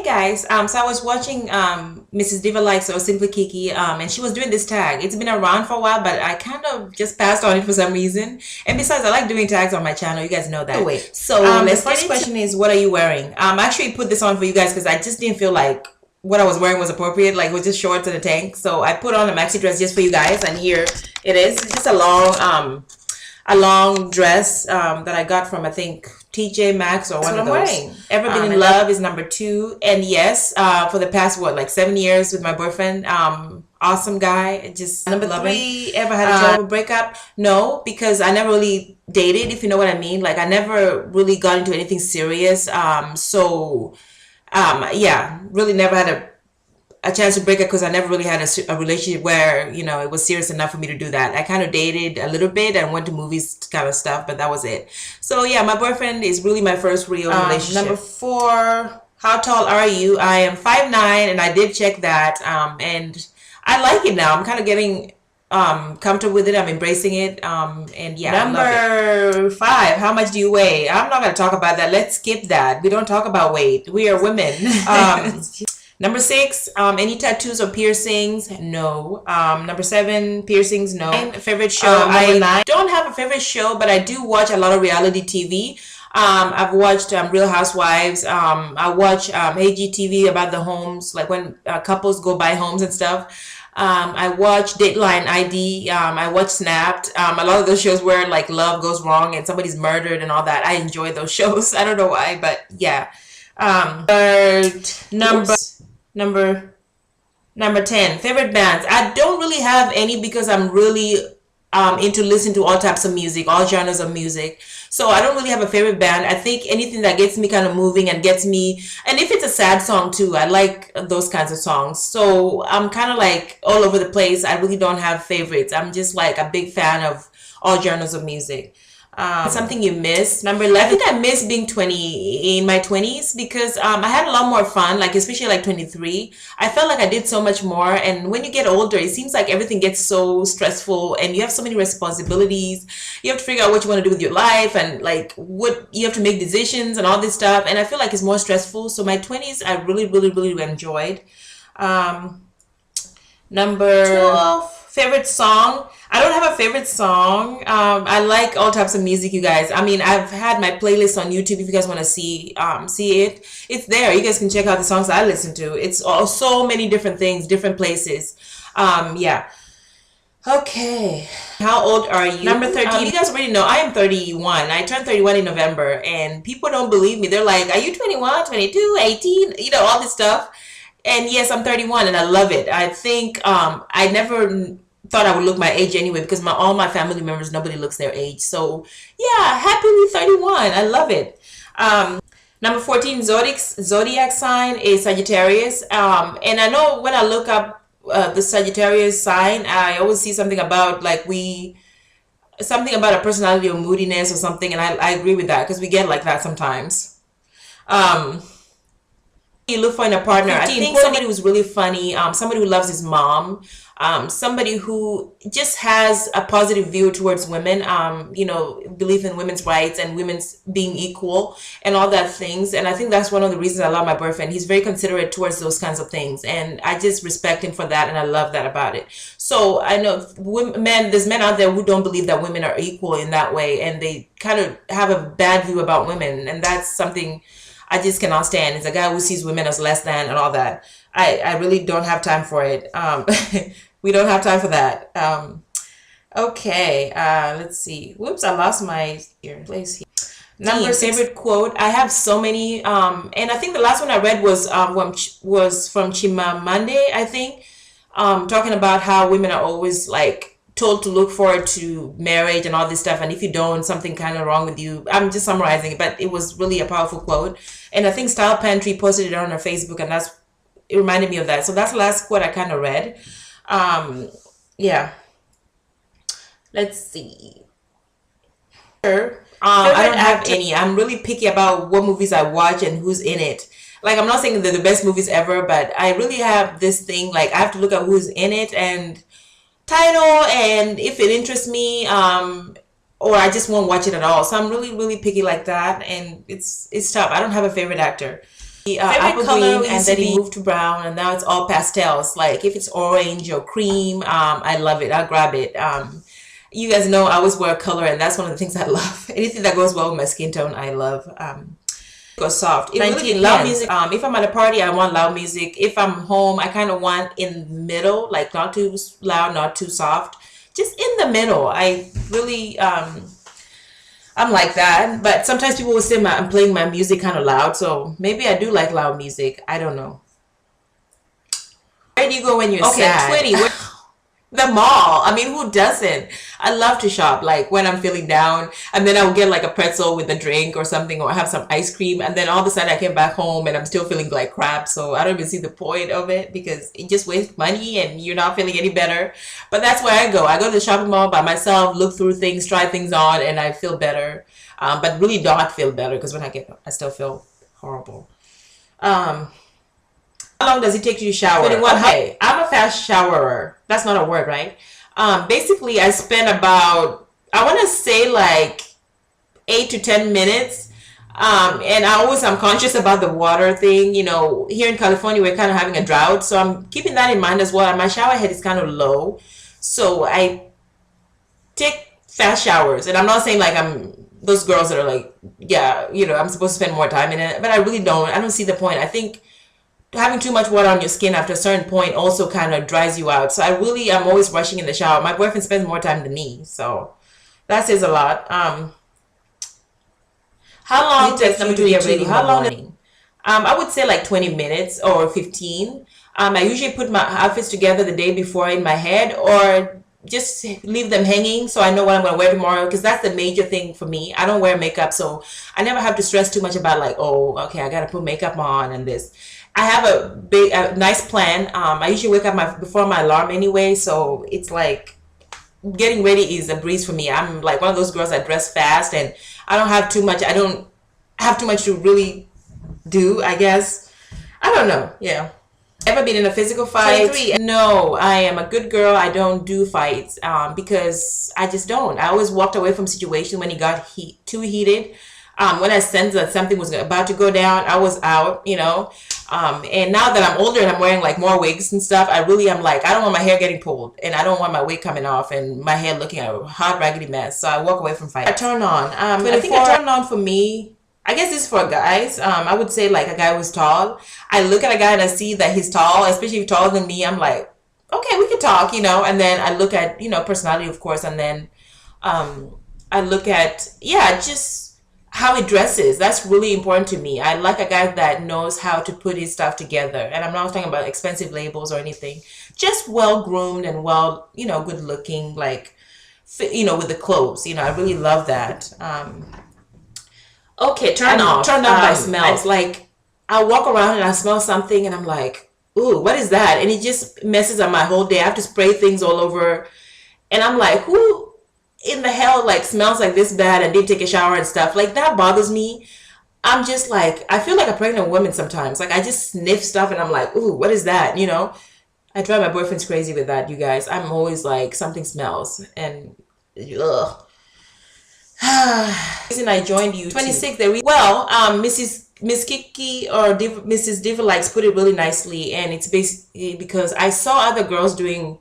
Hey guys, so I was watching Mrs. Diva Likes or Simply Kiki, and she was doing this tag. It's been around for a while, but I kind of just passed on it for some reason. And besides, I like doing tags on my channel. You guys know that. Wait, so the first question is, what are you wearing? I actually put this on for you guys because I just didn't feel like what I was wearing was appropriate. Like, it was just shorts and a tank. So I put on a maxi dress just for you guys, and here it is. It's just a long dress that I got from, I think, TJ Maxx or one of those. Wearing. Ever Been in Love is number 2. And yes, for the past, like 7 years with my boyfriend. Awesome guy. Just number 3, ever had a trouble breakup? No, because I never really dated, if you know what I mean. Like, I never really got into anything serious. Yeah, really never had a chance to break up because I never really had a relationship where, you know, it was serious enough for me to do that. I kind of dated a little bit and went to movies kind of stuff, but that was it. So yeah, my boyfriend is really my first real relationship. Number 4, how tall are you? I am 5'9", and I did check that, and I like it now. I'm kind of getting comfortable with it. I'm embracing it, and yeah. Number 5, how much do you weigh? I'm not going to talk about that. Let's skip that. We don't talk about weight. We are women. Number 6, any tattoos or piercings? No. Number 7, piercings? No. Favorite show? I don't have a favorite show, but I do watch a lot of reality TV. I've watched Real Housewives. I watch HGTV about the homes, like when couples go buy homes and stuff. I watch Dateline ID. I watch Snapped. A lot of those shows where like love goes wrong and somebody's murdered and all that. I enjoy those shows. I don't know why, but yeah. Number 10, favorite bands. I don't really have any because I'm really into listening to all types of music, all genres of music. So I don't really have a favorite band. I think anything that gets me kind of moving and gets me, and if it's a sad song too, I like those kinds of songs. So I'm kind of like all over the place. I really don't have favorites. I'm just like a big fan of all genres of music. Something you miss. Number 11, I think I miss being 20 in my 20s because I had a lot more fun, like especially like 23. I felt like I did so much more, and when you get older, it seems like everything gets so stressful and you have so many responsibilities. You have to figure out what you want to do with your life and like what you have to make decisions and all this stuff, and I feel like it's more stressful. So my 20s I really enjoyed. Number 12, favorite song. I don't have a favorite song. I like all types of music, you guys. I mean, I've had my playlist on YouTube. If you guys want to see it, it's there. You guys can check out the songs I listen to. It's all so many different things, different places. Yeah. Okay. How old are you? Number 13. You guys already know I am 31. I turned 31 in November, and people don't believe me. They're like, are you 21, 22, 18? You know, all this stuff. And yes, I'm 31, and I love it. I think I never thought I would look my age anyway because all my family members, nobody looks their age. So yeah, happily 31. I love it. Number 14, Zodiac sign is Sagittarius. And I know when I look up the Sagittarius sign, I always see something about like something about a personality or moodiness or something, and I agree with that because we get like that sometimes. You look for in a partner. 15, I think somebody who's really funny, somebody who loves his mom, somebody who just has a positive view towards women, you know, believe in women's rights and women's being equal and all that things. And I think that's one of the reasons I love my boyfriend. He's very considerate towards those kinds of things, and I just respect him for that, and I love that about it. So I know there's men out there who don't believe that women are equal in that way, and they kind of have a bad view about women, and that's something I just cannot stand. It's a guy who sees women as less than and all that. I really don't have time for it. We don't have time for that. Okay, let's see. Whoops, I lost my place here. Number favorite quote. I have so many. And I think the last one I read was from Chimamanda, I think, talking about how women are always like told to look forward to marriage and all this stuff, and if you don't, something kind of wrong with you. I'm just summarizing it, but it was really a powerful quote, and I think Style Pantry posted it on her Facebook, and it reminded me of that. So that's the last quote I kind of read. Yeah, let's see. I don't have any. I'm really picky about what movies I watch and who's in it. Like, I'm not saying they're the best movies ever, but I really have this thing, like I have to look at who's in it and title, and if it interests me, or I just won't watch it at all. So I'm really picky like that, and it's tough. I don't have a favorite actor. apple green, and then it moved to brown, and now it's all pastels. Like if it's orange or cream, I love it. I'll grab it. You guys know I always wear color, and that's one of the things I love. Anything that goes well with my skin tone, I love. Go soft. It really loud music. If I'm at a party, I want loud music. If I'm home, I kind of want in the middle, like not too loud, not too soft, just in the middle. I really I'm like that. But sometimes people will say I'm playing my music kind of loud, so maybe I do like loud music. I don't know. Where do you go when you're sad? Okay, Twitty. The mall. I mean, who doesn't? I love to shop, like when I'm feeling down, and then I'll get like a pretzel with a drink or something, or have some ice cream, and then all of a sudden I get back home and I'm still feeling like crap. So I don't even see the point of it, because it just wastes money and you're not feeling any better. But that's where I go. I go to the shopping mall by myself, look through things, try things on, and I feel better. But really not feel better, because when I still feel horrible. How long does it take you to shower? 21. Okay, I'm a fast showerer. That's not a word, right? Basically, I spend about, I want to say like 8 to 10 minutes. And I'm conscious about the water thing. You know, here in California, we're kind of having a drought. So I'm keeping that in mind as well. And my shower head is kind of low. So I take fast showers. And I'm not saying like I'm those girls that are like, yeah, you know, I'm supposed to spend more time in it. But I really don't. I don't see the point. I think having too much water on your skin after a certain point also kind of dries you out. So I'm always rushing in the shower. My boyfriend spends more time than me, so that says a lot. How long does it take you to get ready? How long? I would say like 20 minutes or 15. I usually put my outfits together the day before in my head, or just leave them hanging so I know what I'm going to wear tomorrow, because that's the major thing for me. I don't wear makeup, so I never have to stress too much about like, oh, okay, I got to put makeup on and this. I have a nice plan. I usually wake up before my alarm anyway, so it's like getting ready is a breeze for me. I'm like one of those girls that dress fast, and I don't have too much. I don't have too much to really do, I guess. I don't know. Yeah. Ever been in a physical fight? 23. No, I am a good girl. I don't do fights because I just don't. I always walked away from situations when it got too heated. When I sensed that something was about to go down, I was out, you know. And now that I'm older and I'm wearing like more wigs and stuff, I'm like, I don't want my hair getting pulled, and I don't want my wig coming off and my hair looking a hot raggedy mess. So I walk away from fights. I turn on. I think I turn on for me. I guess this is for guys. I would say like a guy who's tall. I look at a guy and I see that he's tall, especially if he's taller than me. I'm like, okay, we can talk, you know. And then I look at, you know, personality, of course, and then I look at, just how he dresses. That's really important to me. I like a guy that knows how to put his stuff together. And I'm not talking about expensive labels or anything. Just well groomed and well, you know, good looking, like, you know, with the clothes. You know, I really love that. Okay, turn off by smell. It's like I walk around and I smell something and I'm like, ooh, what is that? And it just messes up my whole day. I have to spray things all over. And I'm like, who in the hell like smells like this bad and didn't take a shower and stuff? Like, that bothers me. I'm just like, I feel like a pregnant woman sometimes. Like, I just sniff stuff and I'm like, ooh, what is that? You know, I drive my boyfriend's crazy with that, you guys. I'm always like, something smells and ugh. Reason I joined you 26. Miss Kiki or Mrs. Diva Likes put it really nicely, and it's basically because I saw other girls doing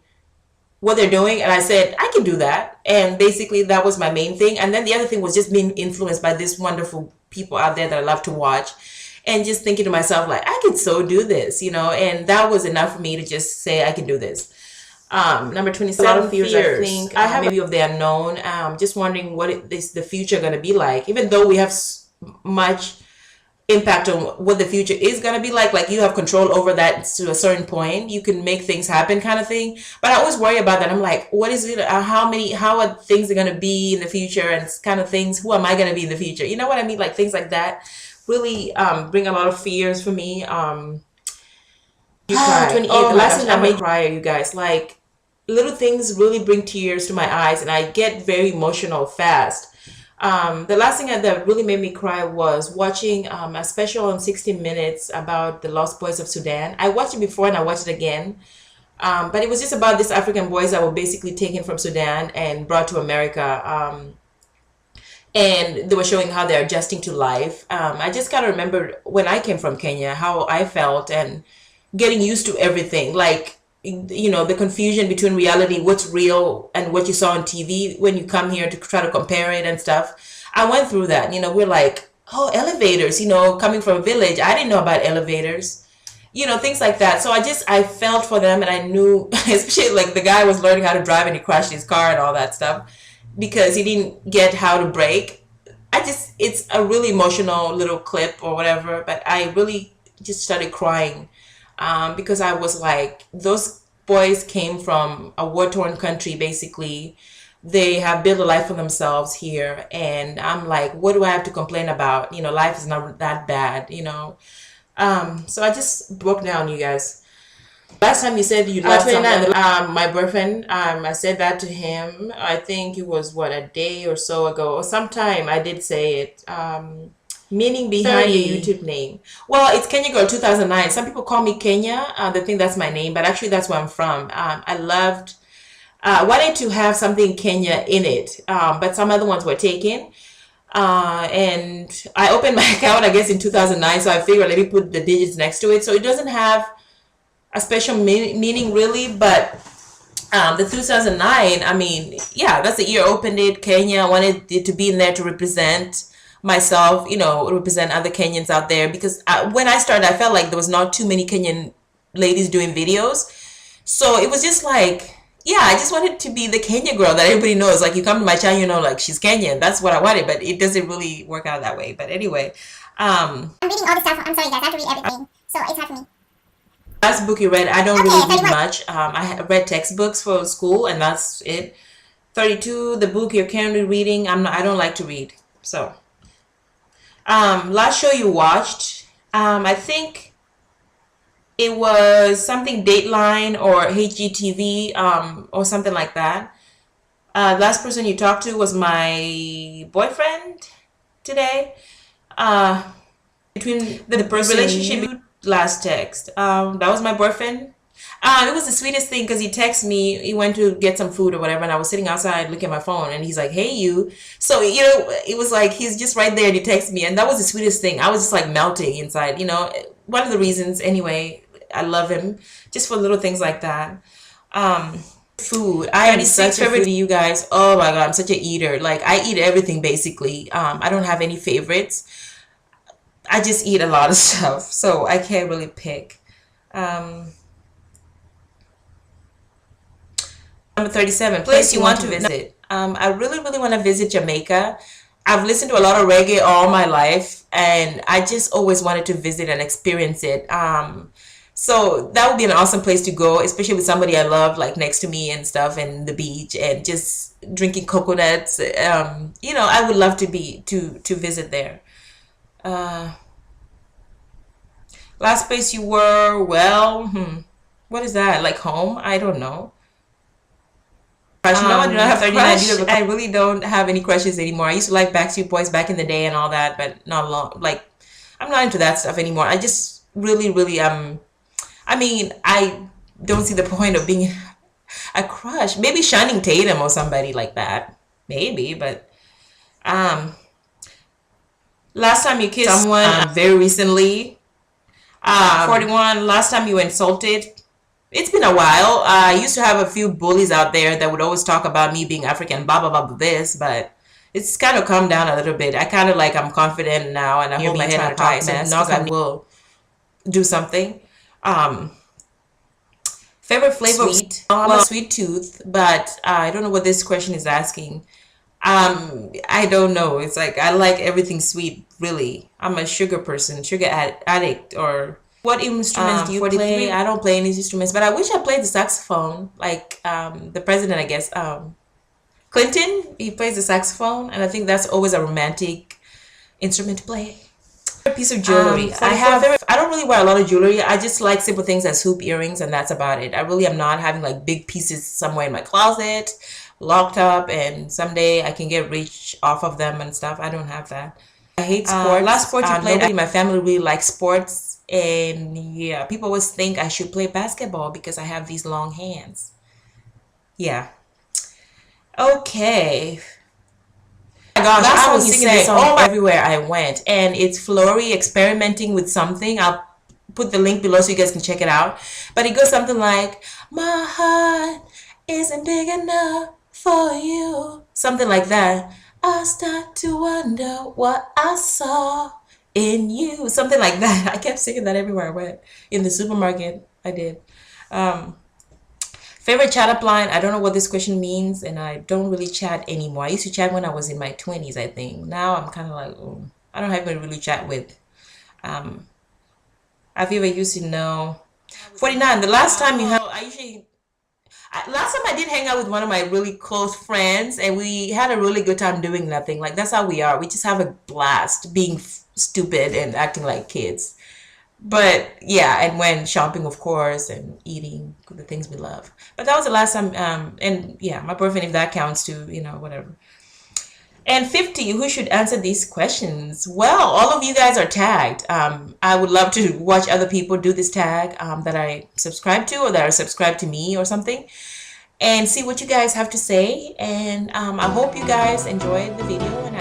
what they're doing, and I said I can do that, and basically that was my main thing. And then the other thing was just being influenced by these wonderful people out there that I love to watch, and just thinking to myself like, I can so do this, you know, and that was enough for me to just say I can do this. Number 27, a lot of fears. I think I have maybe of the unknown. Just wondering what is the future going to be like. Even though we have much impact on what the future is going to be like you have control over that to a certain point. You can make things happen, kind of thing. But I always worry about that. I'm like, what is it? How are things going to be in the future, and kind of things? Who am I going to be in the future? You know what I mean? Like things like that really bring a lot of fears for me. You cry. 28. The last thing I made cry, you guys, like. Little things really bring tears to my eyes, and I get very emotional fast. The last thing that really made me cry was watching a special on 60 Minutes about the lost boys of Sudan. I watched it before and I watched it again. But it was just about these African boys that were basically taken from Sudan and brought to America. and they were showing how they're adjusting to life. I just kind of remembered when I came from Kenya, how I felt and getting used to everything. Like, the confusion between reality, what's real, and what you saw on TV when you come here to try to compare it and stuff. I went through that. We're like, oh, elevators, coming from a village. I didn't know about elevators, things like that. So I felt for them, and I knew, especially like the guy was learning how to drive and he crashed his car and all that stuff because he didn't get how to brake. It's a really emotional little clip or whatever, but I really just started crying because I was like, those boys came from a war-torn country, basically. They have built a life for themselves here, and I'm like, what do I have to complain about? Life is not that bad. So I just broke down, you guys. Last time you said you loved someone, my boyfriend, I said that to him. I think it was what, a day or so ago, or sometime I did say it. Meaning behind your YouTube name. Well, it's Kenya Girl 2009. Some people call me Kenya. They think that's my name, but actually that's where I'm from. I wanted to have something Kenya in it, but some other ones were taken. And I opened my account, I guess, in 2009, so I figured let me put the digits next to it. So it doesn't have a special meaning really, but the 2009, I mean, yeah, that's the year I opened it. Kenya, I wanted it to be in there to represent myself, represent other Kenyans out there, because when I started, I felt like there was not too many Kenyan ladies doing videos. So it was just like, yeah, I just wanted to be the Kenya girl that everybody knows. Like, you come to my channel, like, she's Kenyan. That's what I wanted, but it doesn't really work out that way. But anyway, I'm reading all the stuff. I'm sorry, guys. I have to read everything, so it's hard for me. Last book you read, I don't really read much. I read textbooks for school, and that's it. 32, the book you're currently reading, I don't like to read. So, last show you watched, I think it was something Dateline or HGTV, or something like that. Last person you talked to was my boyfriend today. Between the person relationship, last text, that was my boyfriend. It was the sweetest thing because he texted me. He went to get some food or whatever, and I was sitting outside looking at my phone, and he's like, "Hey, you." So it was like he's just right there, and he texted me, and that was the sweetest thing. I was just like melting inside. One of the reasons, anyway, I love him just for little things like that. Food. I am such a foodie, you guys. Oh my God, I'm such a eater. Like, I eat everything basically. I don't have any favorites. I just eat a lot of stuff, so I can't really pick. Number 37, place you want to visit. I really, really want to visit Jamaica. I've listened to a lot of reggae all my life, and I just always wanted to visit and experience it. So that would be an awesome place to go, especially with somebody I love, like next to me and stuff, and the beach, and just drinking coconuts. I would love to visit there. Last place you were, well, what is that? Like home? I don't know. No, I do not have 39. I really don't have any crushes anymore. I used to like Backstreet Boys back in the day and all that, but not long. Like, I'm not into that stuff anymore. I just really, really I mean, I don't see the point of being a crush. Maybe Channing Tatum or somebody like that. Maybe, but last time you kissed someone, very recently. 41. Last time you were insulted. It's been a while. I used to have a few bullies out there that would always talk about me being African, blah, blah, blah, blah, this, but it's kind of calmed down a little bit. I kind of like, I'm confident now, and I hold my head on high, so knock on will do something. Favorite flavor? Sweet. I'm a sweet tooth, but I don't know what this question is asking. I don't know. It's like, I like everything sweet, really. I'm a sugar person, sugar addict, or... What instruments do you play? I don't play any instruments, but I wish I played the saxophone, like the president, I guess. Clinton, he plays the saxophone, and I think that's always a romantic instrument to play. A piece of jewelry. I don't really wear a lot of jewelry. I just like simple things as hoop earrings, and that's about it. I really am not having like big pieces somewhere in my closet, locked up, and someday I can get rich off of them and stuff. I don't have that. I hate sports. Last sport you played, nobody in my family really likes sports. And yeah, people always think I should play basketball because I have these long hands. Yeah. Okay. gosh, Last I song was you singing sang, this song oh my, everywhere I went, and it's Florrie experimenting with something. I'll put the link below so you guys can check it out. But it goes something like, "My heart isn't big enough for you," something like that. I start to wonder what I saw in you, something like that. I kept singing that everywhere I went. In the supermarket, I did. Um, Favorite chat up line? I don't know what this question means, and I don't really chat anymore. I used to chat when I was in my 20s, I think. Now I'm kind of like, oh, I don't have anybody really chat with. Um, have you ever used to know? 49. The last time you have, last time I did hang out with one of my really close friends, and we had a really good time doing nothing. Like, that's how we are. We just have a blast being stupid and acting like kids. But yeah, and when shopping, of course, and eating the things we love. But that was the last time. And yeah, my boyfriend, if that counts too, whatever. And 50, who should answer these questions? Well, all of you guys are tagged. I would love to watch other people do this tag that I subscribe to, or that are subscribed to me or something, and see what you guys have to say. And I hope you guys enjoyed the video and